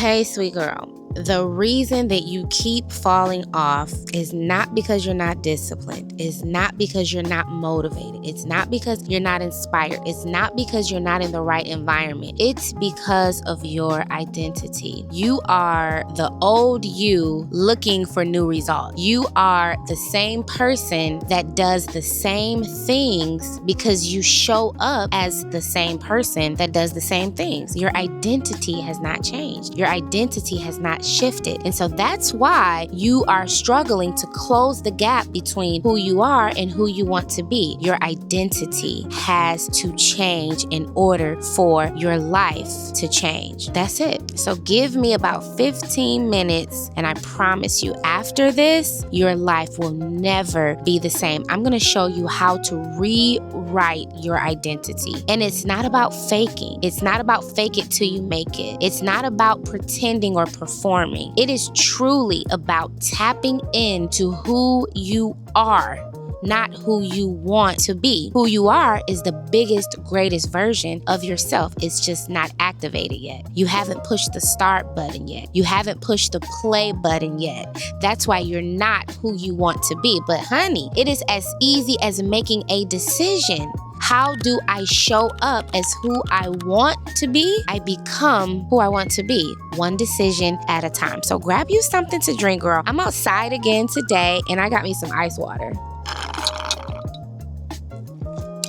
Hey, sweet girl. The reason that you keep falling off is not because you're not disciplined. It's not because you're not motivated. It's not because you're not inspired. It's not because you're not in the right environment. It's because of your identity. You are the old you looking for new results. You are the same person that does the same things because you show up as the same person that does the same things. Your identity has not changed. Your identity has not shifted. And so that's why you are struggling to close the gap between who you are and who you want to be. Your identity has to change in order for your life to change. That's it. So give me about 15 minutes and I promise you after this, your life will never be the same. I'm going to show you how to rewrite your identity. And it's not about faking. It's not about fake it till you make it. It's not about pretending or performing. It is truly about tapping into who you are, not who you want to be. Who you are is the biggest, greatest version of yourself. It's just not activated yet. You haven't pushed the start button yet. You haven't pushed the play button yet. That's why you're not who you want to be. But honey, it is as easy as making a decision. How do I show up as who I want to be? I become who I want to be, one decision at a time. So grab you something to drink, girl. I'm outside again today and I got me some ice water.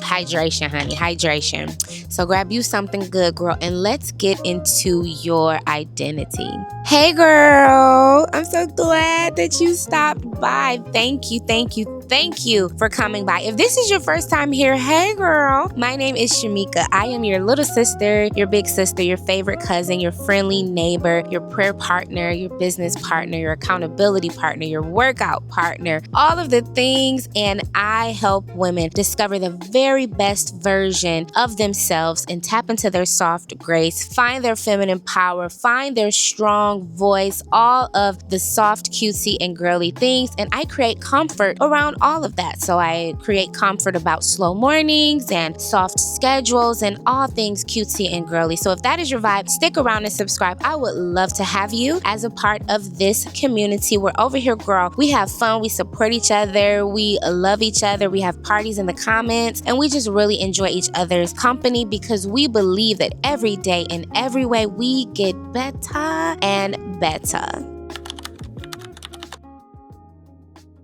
Hydration, honey, hydration. So grab you something good, girl, and let's get into your identity. Hey, girl, I'm so glad that you stopped by. Thank you for coming by. If this is your first time here, hey, girl, my name is Shamika. I am your little sister, your big sister, your favorite cousin, your friendly neighbor, your prayer partner, your business partner, your accountability partner, your workout partner, all of the things. And I help women discover the very best version of themselves and tap into their soft grace, find their feminine power, find their strong voice, all of the soft, cutesy, and girly things. And I create comfort around all of that. So I create comfort about slow mornings and soft schedules and all things cutesy and girly. So if that is your vibe, stick around and subscribe. I would love to have you as a part of this community. We're over here, girl. We have fun. We support each other. We love each other. We have parties in the comments and we just really enjoy each other's company because we believe that every day in every way we get better and better.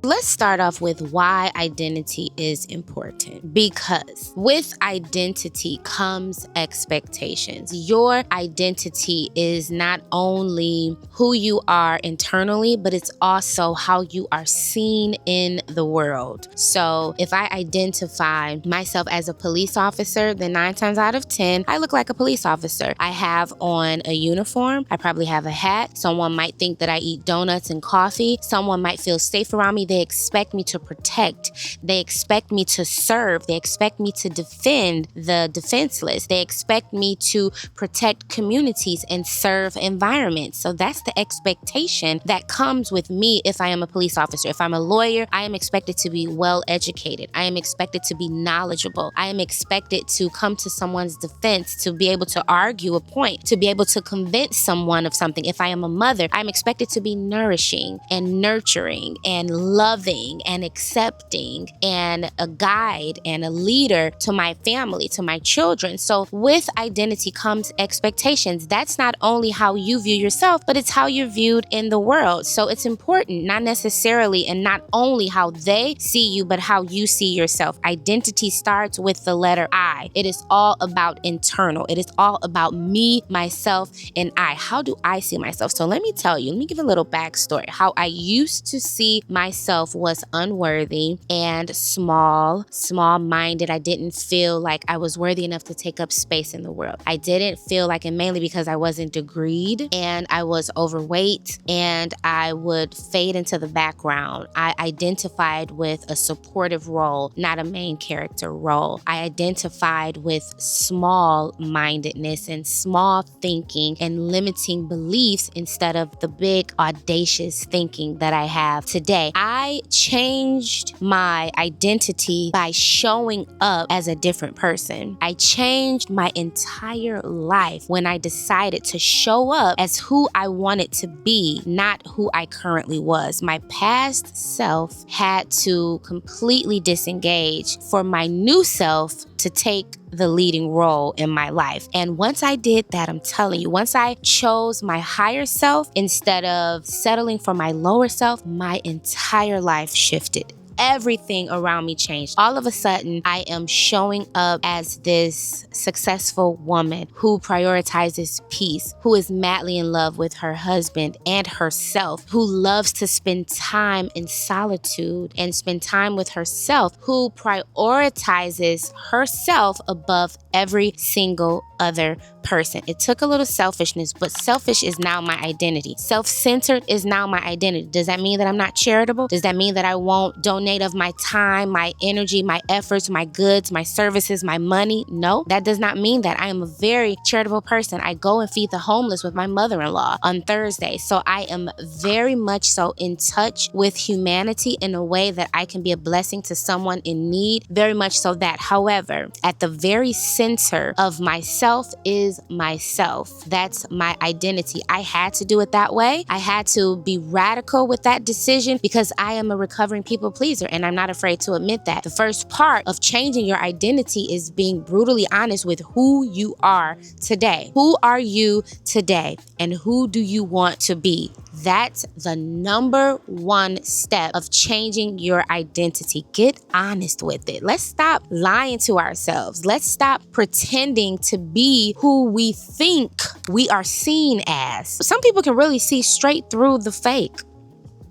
Let's start off with why identity is important. Because with identity comes expectations. Your identity is not only who you are internally, but it's also how you are seen in the world. So if I identify myself as a police officer, then 9 times out of 10, I look like a police officer. I have on a uniform. I probably have a hat. Someone might think that I eat donuts and coffee. Someone might feel safe around me. They expect me to protect. They expect me to serve. They expect me to defend the defenseless. They expect me to protect communities and serve environments. So that's the expectation that comes with me if I am a police officer. If I'm a lawyer, I am expected to be well educated. I am expected to be knowledgeable. I am expected to come to someone's defense, to be able to argue a point, to be able to convince someone of something. If I am a mother, I'm expected to be nourishing and nurturing and loving and accepting and a guide and a leader to my family, to my children. So with identity comes expectations. That's not only how you view yourself, but it's how you're viewed in the world. So it's important, not necessarily and not only how they see you, but how you see yourself. Identity starts with the letter I. It is all about internal. It is all about me, myself, and I. How do I see myself? So let me tell you, let me give a little backstory. How I used to see myself was unworthy and small-minded. I didn't feel like I was worthy enough to take up space in the world. I didn't feel like, and mainly because I wasn't degreed and I was overweight and I would fade into the background. I identified with a supportive role, not a main character role. I identified with small-mindedness and small thinking and limiting beliefs instead of the big audacious thinking that I have today. I I changed my identity by showing up as a different person. I changed my entire life when I decided to show up as who I wanted to be, not who I currently was. My past self had to completely disengage for my new self to take the leading role in my life. And once I did that, I'm telling you, once I chose my higher self instead of settling for my lower self, my entire life shifted. Everything around me changed. All of a sudden, I am showing up as this successful woman who prioritizes peace, who is madly in love with her husband and herself, who loves to spend time in solitude and spend time with herself, who prioritizes herself above every single other person. It took a little selfishness, but selfish is now my identity. Self-centered is now my identity. Does that mean that I'm not charitable? Does that mean that I won't donate of my time, my energy, my efforts, my goods, my services, my money? No, that does not mean that. I am a very charitable person. I go and feed the homeless with my mother-in-law on Thursday. So I am very much so in touch with humanity in a way that I can be a blessing to someone in need. Very much so that. However, at the very center of myself is myself. That's my identity. I had to do it that way. I had to be radical with that decision because I am a recovering people pleaser, and I'm not afraid to admit that. The first part of changing your identity is being brutally honest with who you are today. Who are you today, and who do you want to be? That's the number one step of changing your identity. Get honest with it. Let's stop lying to ourselves. Let's stop pretending to be who we think we are seen as. Some people can really see straight through the fake.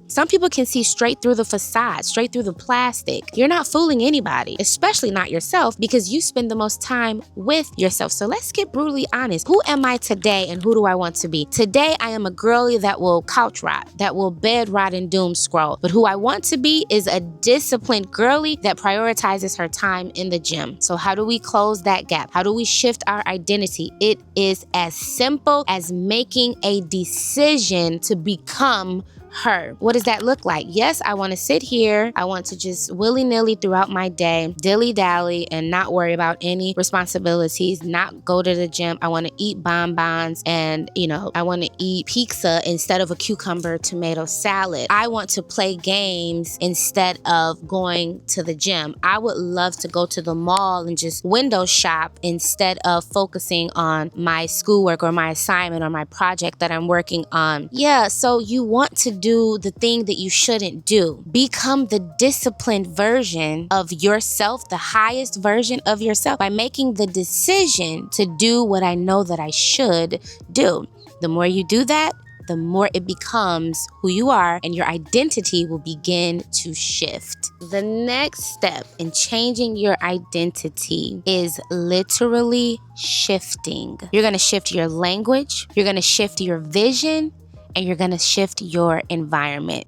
Some people can see straight through the facade, straight through the plastic. You're not fooling anybody, especially not yourself, because you spend the most time with yourself. So let's get brutally honest. Who am I today and who do I want to be? Today, I am a girly that will couch rot, that will bed rot and doom scroll. But who I want to be is a disciplined girly that prioritizes her time in the gym. So how do we close that gap? How do we shift our identity? It is as simple as making a decision to become her. What does that look like? Yes, I want to sit here. I want to just willy-nilly throughout my day, dilly-dally, and not worry about any responsibilities, not go to the gym. I want to eat bonbons and, I want to eat pizza instead of a cucumber tomato salad. I want to play games instead of going to the gym. I would love to go to the mall and just window shop instead of focusing on my schoolwork or my assignment or my project that I'm working on. Yeah, so you want to do the thing that you shouldn't do. Become the disciplined version of yourself, the highest version of yourself, by making the decision to do what I know that I should do. The more you do that, the more it becomes who you are, and your identity will begin to shift. The next step in changing your identity is literally shifting. You're going to shift your language, you're going to shift your vision, and you're going to shift your environment.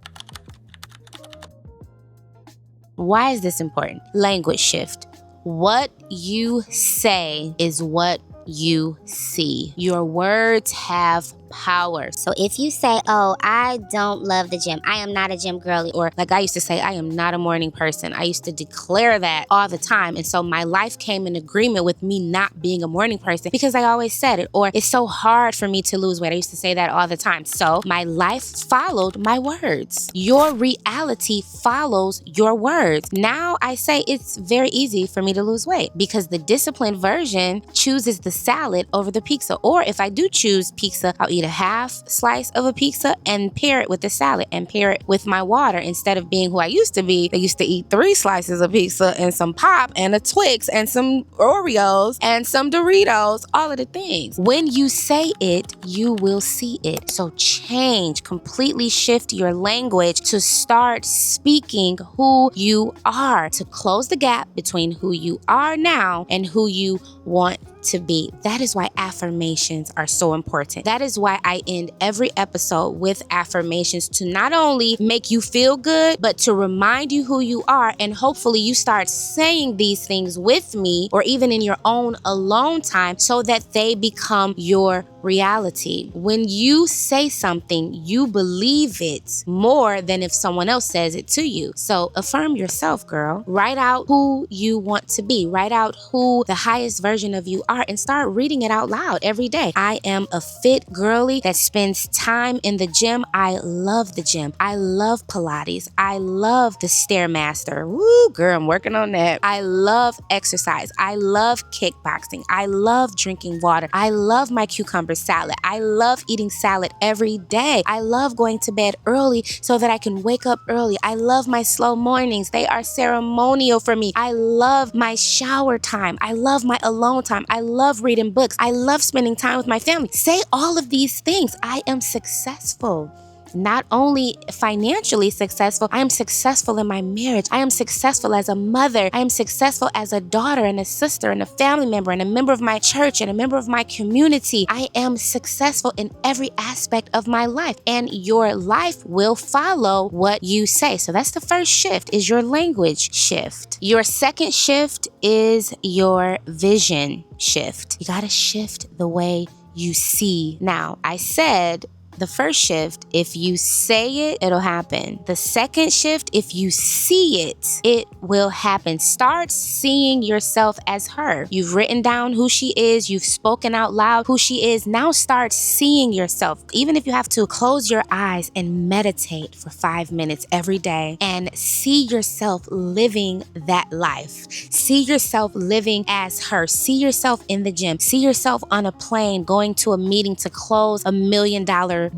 Why is this important? Language shift. What you say is what you see. Your words have power. So if you say, oh, I don't love the gym, I am not a gym girly, or like I used to say, I am not a morning person. I used to declare that all the time. And so my life came in agreement with me not being a morning person because I always said it. Or it's so hard for me to lose weight. I used to say that all the time. So my life followed my words. Your reality follows your words. Now I say it's very easy for me to lose weight because the disciplined version chooses the salad over the pizza. Or if I do choose pizza, I'll eat a half slice of a pizza and pair it with the salad and pair it with my water instead of being who I used to be. I used to eat 3 slices of pizza and some pop and a Twix and some Oreos and some Doritos, all of the things. When you say it, you will see it. So change, completely shift your language to start speaking who you are, to close the gap between who you are now and who you want to be. That is why affirmations are so important. That is why I end every episode with affirmations, to not only make you feel good, but to remind you who you are. And hopefully you start saying these things with me or even in your own alone time so that they become your reality. When you say something, you believe it more than if someone else says it to you. So affirm yourself, girl. Write out who you want to be. Write out who the highest version of you are and start reading it out loud every day. I am a fit girly that spends time in the gym. I love the gym. I love Pilates. I love the Stairmaster. Woo, girl, I'm working on that. I love exercise. I love kickboxing. I love drinking water. I love my cucumber salad. I love eating salad every day. I love going to bed early so that I can wake up early. I love my slow mornings. They are ceremonial for me. I love my shower time. I love my alone time. I love reading books. I love spending time with my family. Say all of these things. I am successful. Not only financially successful, I am successful in my marriage. I am successful as a mother. I am successful as a daughter and a sister and a family member and a member of my church and a member of my community. I am successful in every aspect of my life, and your life will follow what you say. So that's the first shift, is your language shift. Your second shift is your vision shift. You got to shift the way you see. Now, I said the first shift, if you say it, it'll happen. The second shift, if you see it, it will happen. Start seeing yourself as her. You've written down who she is. You've spoken out loud who she is. Now start seeing yourself. Even if you have to close your eyes and meditate for 5 minutes every day and see yourself living that life. See yourself living as her. See yourself in the gym. See yourself on a plane going to a meeting to close $1 million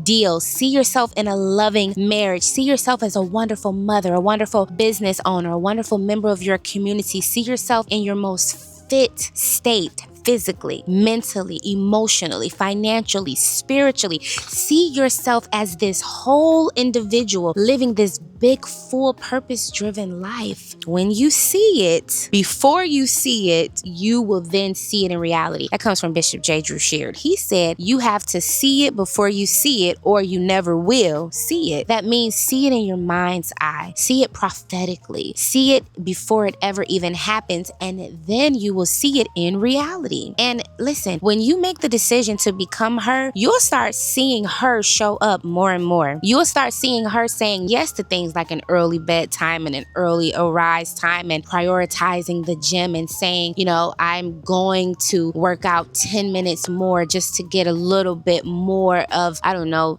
deal. See yourself in a loving marriage. See yourself as a wonderful mother, a wonderful business owner, a wonderful member of your community. See yourself in your most fit state. Physically, mentally, emotionally, financially, spiritually. See yourself as this whole individual living this big, full, purpose-driven life. When you see it, before you see it, you will then see it in reality. That comes from Bishop J. Drew Sheard. He said, you have to see it before you see it, or you never will see it. That means see it in your mind's eye. See it prophetically. See it before it ever even happens, and then you will see it in reality. And listen, when you make the decision to become her, you'll start seeing her show up more and more. You'll start seeing her saying yes to things like an early bedtime and an early arise time, and prioritizing the gym and saying, I'm going to work out 10 minutes more just to get a little bit more of,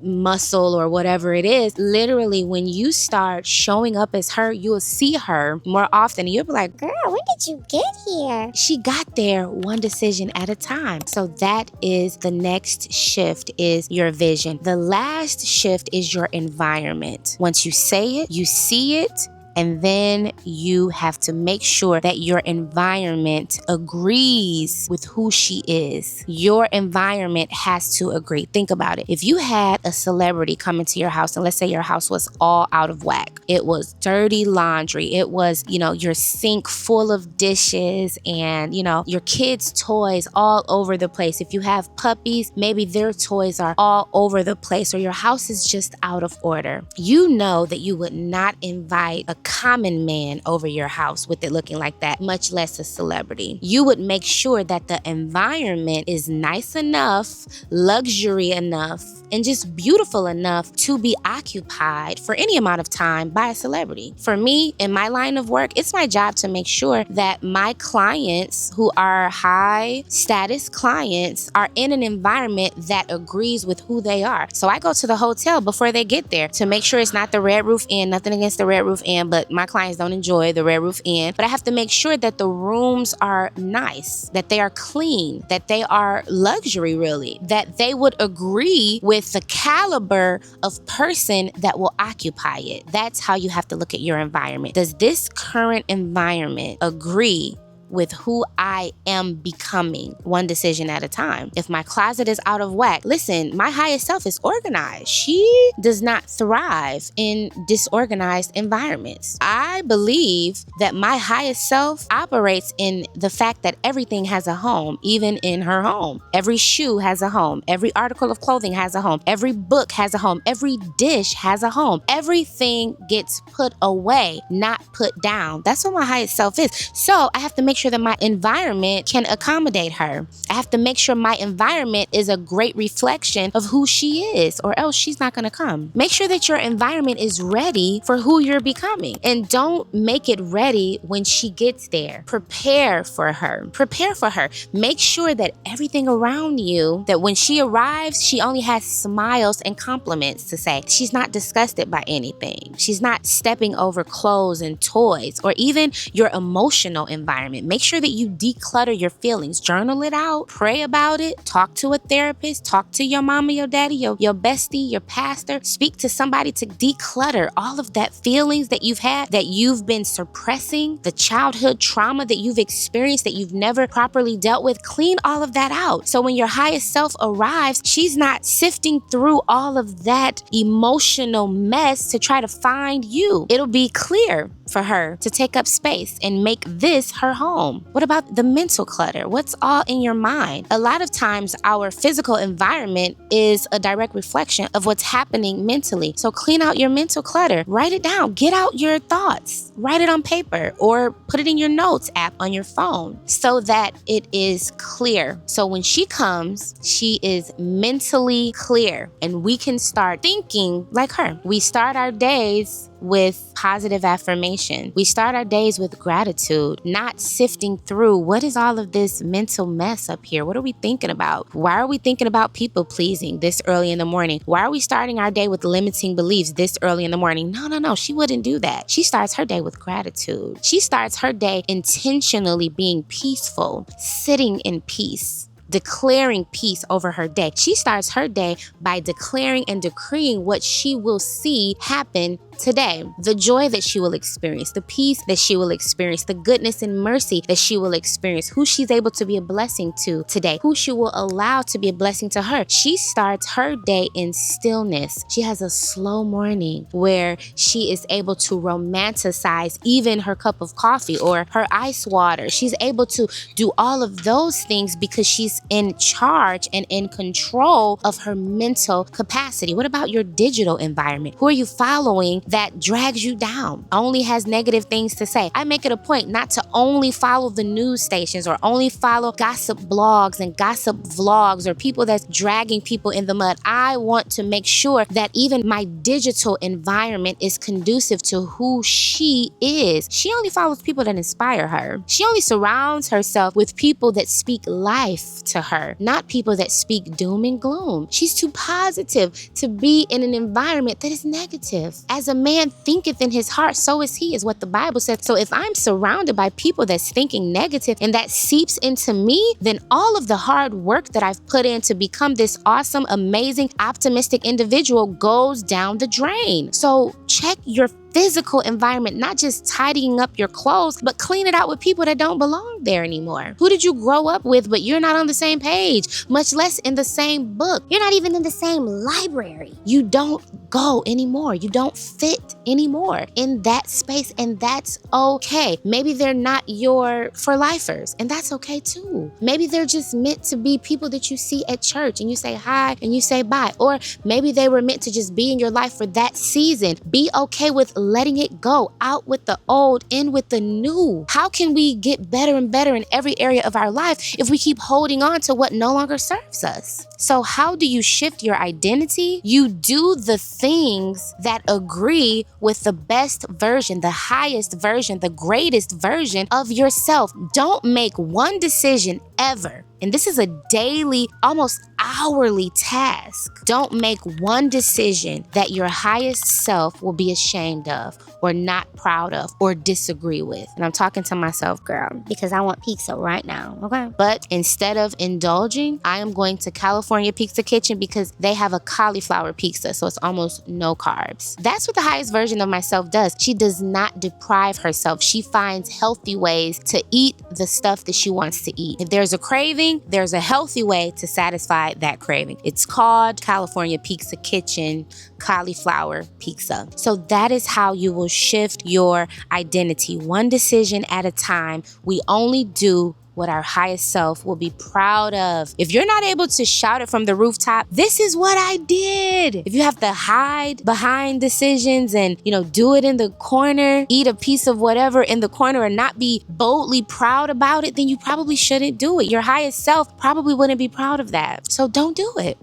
muscle or whatever it is. Literally, when you start showing up as her, you'll see her more often. And you'll be like, Girl, when did you get here? She got there one decision at a time. So that is the next shift, is your vision. The last shift is your environment. Once you say it, you see it, and then you have to make sure that your environment agrees with who she is. Your environment has to agree. Think about it. If you had a celebrity come into your house, and let's say your house was all out of whack. It was dirty laundry. It was, your sink full of dishes and, your kids' toys all over the place. If you have puppies, maybe their toys are all over the place, or your house is just out of order. You know that you would not invite a common man over your house with it looking like that, much less a celebrity. You would make sure that the environment is nice enough, luxury enough, and just beautiful enough to be occupied for any amount of time by a celebrity. For me, in my line of work, it's my job to make sure that my clients, who are high status clients, are in an environment that agrees with who they are. So I go to the hotel before they get there to make sure it's not the Red Roof Inn. Nothing against the Red Roof Inn, but my clients don't enjoy the Red Roof Inn. But I have to make sure that the rooms are nice, that they are clean, that they are luxury, really, that they would agree with the caliber of person that will occupy it. That's how you have to look at your environment. Does this current environment agree with who I am becoming, one decision at a time. If my closet is out of whack, listen, my highest self is organized. She does not thrive in disorganized environments. I believe that my highest self operates in the fact that everything has a home, even in her home. Every shoe has a home. Every article of clothing has a home. Every book has a home. Every dish has a home. Everything gets put away, not put down. That's what my highest self is. So I have to make sure that my environment can accommodate her. I have to make sure my environment is a great reflection of who she is, or else she's not going to come. Make sure that your environment is ready for who you're becoming, and don't make it ready when she gets there. Prepare for her. Prepare for her. Make sure that everything around you, that when she arrives, she only has smiles and compliments to say. She's not disgusted by anything. She's not stepping over clothes and toys, or even your emotional environment. Make sure that you declutter your feelings. Journal it out. Pray about it. Talk to a therapist. Talk to your mama, your daddy, your bestie, your pastor. Speak to somebody to declutter all of that feelings that you've had, that you've been suppressing, the childhood trauma that you've experienced that you've never properly dealt with. Clean all of that out. So when your highest self arrives, she's not sifting through all of that emotional mess to try to find you. It'll be clear for her to take up space and make this her home. What about the mental clutter? What's all in your mind? A lot of times our physical environment is a direct reflection of what's happening mentally. So clean out your mental clutter. Write it down. Get out your thoughts. Write it on paper or put it in your notes app on your phone so that it is clear. So when she comes, she is mentally clear and we can start thinking like her. We start our days with positive affirmation. We start our days with gratitude, not sifting through what is all of this mental mess up here? What are we thinking about? Why are we thinking about people pleasing this early in the morning? Why are we starting our day with limiting beliefs this early in the morning? No. She wouldn't do that. She starts her day with gratitude. She starts her day intentionally being peaceful, sitting in peace, declaring peace over her day. She starts her day by declaring and decreeing what she will see happen today. The joy that she will experience, the peace that she will experience, the goodness and mercy that she will experience, who she's able to be a blessing to today, who she will allow to be a blessing to her. She starts her day in stillness. She has a slow morning where she is able to romanticize even her cup of coffee or her ice water. She's able to do all of those things because she's in charge and in control of her mental capacity. What about your digital environment? Who are you following that drags you down, only has negative things to say? I make it a point not to only follow the news stations or only follow gossip blogs and gossip vlogs or people that's dragging people in the mud. I want to make sure that even my digital environment is conducive to who she is. She only follows people that inspire her. She only surrounds herself with people that speak life to her, not people that speak doom and gloom. She's too positive to be in an environment that is negative. As a man thinketh in his heart, so is he, is what the Bible says. So if I'm surrounded by people that's thinking negative and that seeps into me, then all of the hard work that I've put in to become this awesome, amazing, optimistic individual goes down the drain. So check your physical environment, not just tidying up your clothes, but clean it out with people that don't belong there anymore. Who did you grow up with, but you're not on the same page, much less in the same book? You're not even in the same library. You don't go anymore. You don't fit anymore in that space, and that's okay. Maybe they're not your for lifers, and that's okay too. Maybe they're just meant to be people that you see at church and you say hi and you say bye. Or maybe they were meant to just be in your life for that season. Be okay with letting it go. Out with the old, in with the new. How can we get better and better in every area of our life if we keep holding on to what no longer serves us? So how do you shift your identity? You do the things that agree with the best version, the highest version, the greatest version of yourself. Don't make one decision ever And this is a daily, almost hourly task. Don't make one decision that your highest self will be ashamed of or not proud of or disagree with. And I'm talking to myself, girl, Because I want pizza right now, okay? but instead of indulging, I am going to California Pizza Kitchen because they have a cauliflower pizza, so it's almost no carbs. That's what the highest version of myself does. She does not deprive herself. She finds healthy ways to eat the stuff that she wants to eat. If there's a craving, there's a healthy way to satisfy that craving. It's called California Pizza Kitchen cauliflower pizza. So that is how you will shift your identity, one decision at a time. We only do what our highest self will be proud of. If you're not able to shout it from the rooftop, this is what I did. If you have to hide behind decisions and, do it in the corner, eat a piece of whatever in the corner and not be boldly proud about it, then you probably shouldn't do it. Your highest self probably wouldn't be proud of that. So don't do it.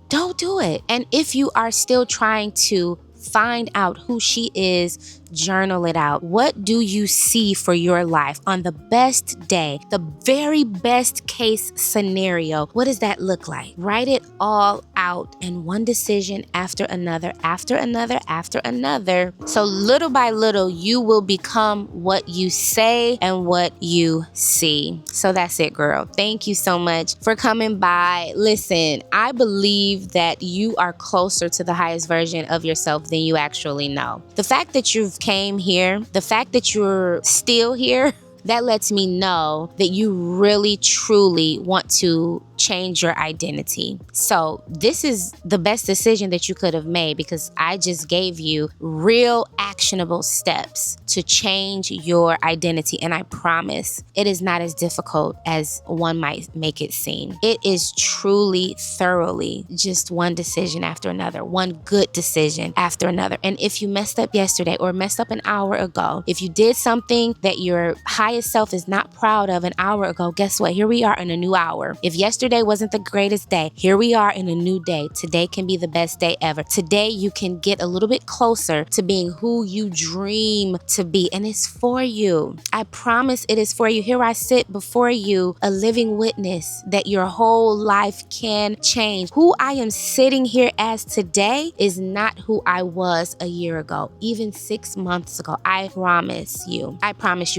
Don't do it. And if you are still trying to find out who she is, journal it out. What do you see for your life on the best day, the very best case scenario? What does that look like? Write it all out, and one decision after another, after another, after another. So little by little, you will become what you say and what you see. So that's it, girl. Thank you so much for coming by. Listen, I believe that you are closer to the highest version of yourself than you actually know. The fact that you've came here, the fact that you're still here, that lets me know that you really, truly want to change your identity. So this is the best decision that you could have made, because I just gave you real actionable steps to change your identity. And I promise it is not as difficult as one might make it seem. It is truly, thoroughly just one decision after another, one good decision after another. And if you messed up yesterday or messed up an hour ago, if you did something that your highest self is not proud of an hour ago, guess what? Here we are in a new hour. If yesterday wasn't the greatest day, here we are in a new day. Today can be the best day ever. Today you can get a little bit closer to being who you dream to be, and it's for you. I promise it is for you. Here I sit before you, a living witness that your whole life can change. Who I am sitting here as today is not who I was a year ago, even 6 months ago. I promise you,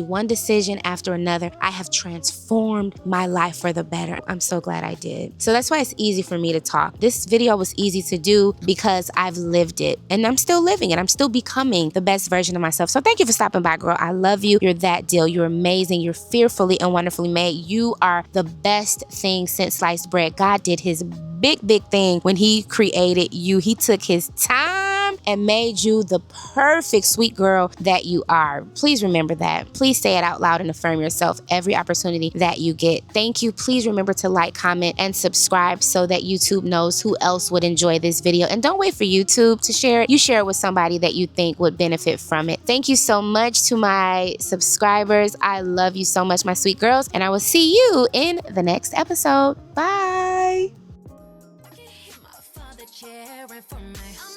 one decision after another, I have transformed my life for the better. I'm so glad I did. So that's why it's easy for me to talk. This video was easy to do because I've lived it, and I'm still living it. I'm still becoming the best version of myself. So thank you for stopping by, girl. I love you. You're that deal. You're amazing. You're fearfully and wonderfully made. You are the best thing since sliced bread. God did his big thing when he created you. He took his time and made you the perfect sweet girl that you are. Please remember that. Please say it out loud and affirm yourself every opportunity that you get. Thank you. Please remember to like, comment, and subscribe so that YouTube knows who else would enjoy this video. And don't wait for YouTube to share it. You share it with somebody that you think would benefit from it. Thank you so much to my subscribers. I love you so much, my sweet girls, and I will see you in the next episode. Bye. Cheering for me.